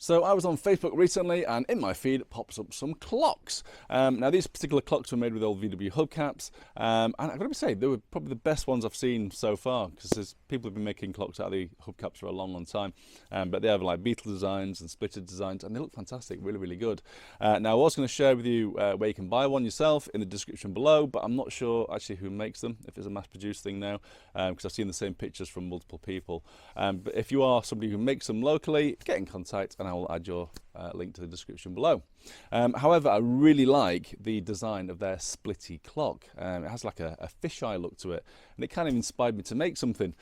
So I was on Facebook recently and in my feed pops up some clocks. Now these particular clocks were made with old VW hubcaps and I've got to say they were probably the best ones I've seen so far, because people have been making clocks out of the hubcaps for a long time, but they have like Beetle designs and Splitty designs and they look fantastic, really good. Now I was going to share with you where you can buy one yourself in the description below, but I'm not sure actually who makes them, if it's a mass produced thing now, because I've seen the same pictures from multiple people. But if you are somebody who makes them locally, get in contact and I will add your link to the description below. However, I really like the design of their Splitty clock. It has like a fisheye look to it, and it kind of inspired me to make something,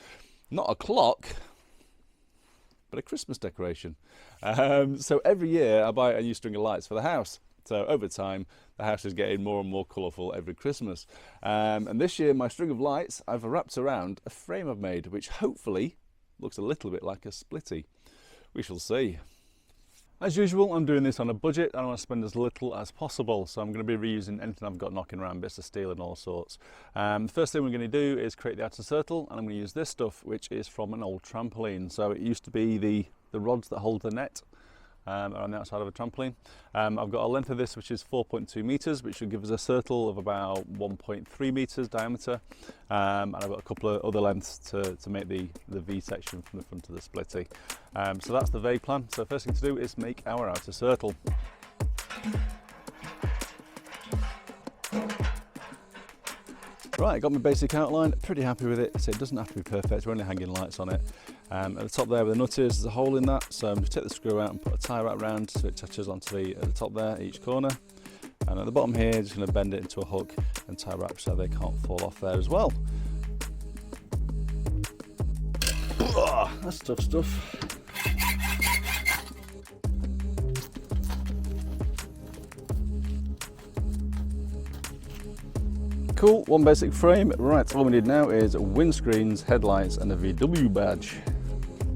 not a clock, but a Christmas decoration. So every year I buy a new string of lights for the house. So over time, the house is getting more and more colourful every Christmas. And this year, my string of lights, I've wrapped around a frame I've made, which hopefully looks a little bit like a Splitty. We shall see. As usual, I'm doing this on a budget. I want to spend as little as possible, so I'm going to be reusing anything I've got knocking around, bits of steel and all sorts. The first thing we're going to do is create the outer circle, and I'm going to use this stuff, which is from an old trampoline. So it used to be the rods that hold the net on the outside of a trampoline. I've got a length of this which is 4.2 meters, which should give us a circle of about 1.3 meters diameter, and I've got a couple of other lengths to make the V section from the front of the Splitty. So that's the vague plan. So first thing to do is make our outer circle. Right, got my basic outline, pretty happy with it. So it doesn't have to be perfect, we're only hanging lights on it. At the top there where the nut is, there's a hole in that, so I'm going to take the screw out and put a tie wrap around so it touches onto at the top there, each corner. And at the bottom here, just going to bend it into a hook and tie wrap so they can't fall off there as well. That's tough stuff. Cool, one basic frame. Right, all we need now is windscreens, headlights and a VW badge.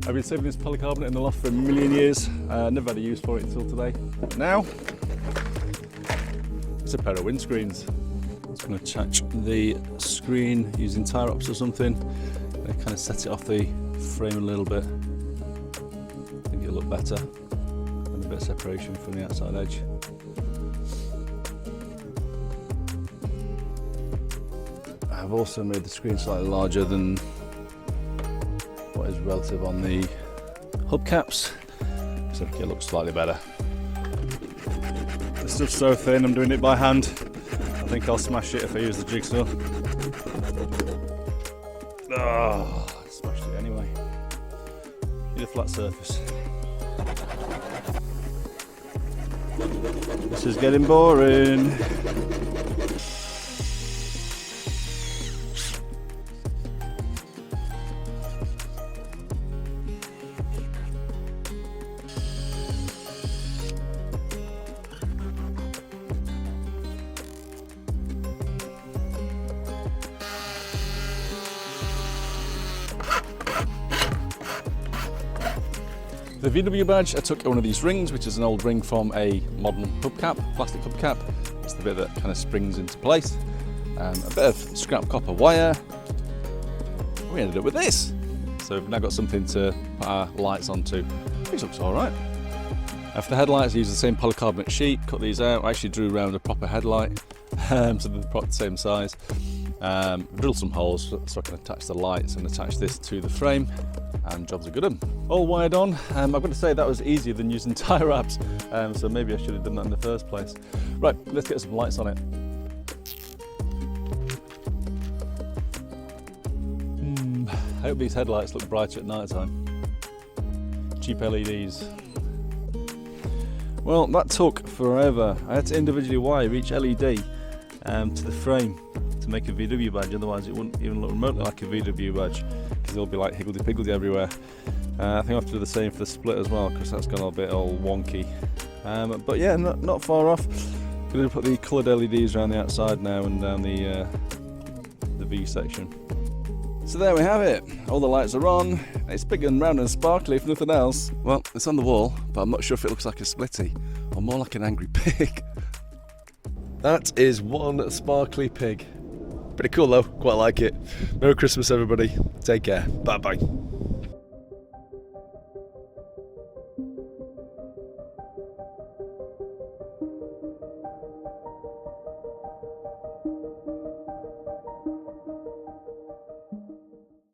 I've been saving this polycarbonate in the loft for a million years. Never had a use for it until today. But now, it's a pair of windscreens. Just going to attach the screen using tie wraps or something. And kind of set it off the frame a little bit. I think it'll look better. And a bit of separation from the outside edge. I've also made the screen slightly larger than what is relative on the hubcaps, so it looks slightly better. The stuff's so thin, I'm doing it by hand. I think I'll smash it if I use the jigsaw. Oh, I smashed it anyway. Need a flat surface. This is getting boring. The VW badge, I took one of these rings, which is an old ring from a modern hubcap, plastic hubcap. It's the bit that kind of springs into place. A bit of scrap copper wire. We ended up with this. So we've now got something to put our lights onto, which looks all right. For the headlights, I used the same polycarbonate sheet, cut these out. I actually drew around a proper headlight, so they're the same size. Drilled some holes so I can attach the lights and attach this to the frame, and jobs are good 'un. All wired on. I've got to say that was easier than using tie wraps, so maybe I should have done that in the first place. Right, let's get some lights on it. I hope these headlights look brighter at night time. Cheap LEDs. Well, that took forever. I had to individually wire each LED to the frame to make a VW badge, otherwise it wouldn't even look remotely like a VW badge, because it'll be like higgledy-piggledy everywhere. I think I'll have to do the same for the split as well, because that's gone a bit all wonky. But yeah, not far off. Going to put the coloured LEDs around the outside now and down the V section. So there we have it. All the lights are on. It's big and round and sparkly if nothing else. Well, it's on the wall, but I'm not sure if it looks like a Splitty or more like an angry pig. That is one sparkly pig. Pretty cool though, quite like it. Merry Christmas everybody. Take care. Bye bye.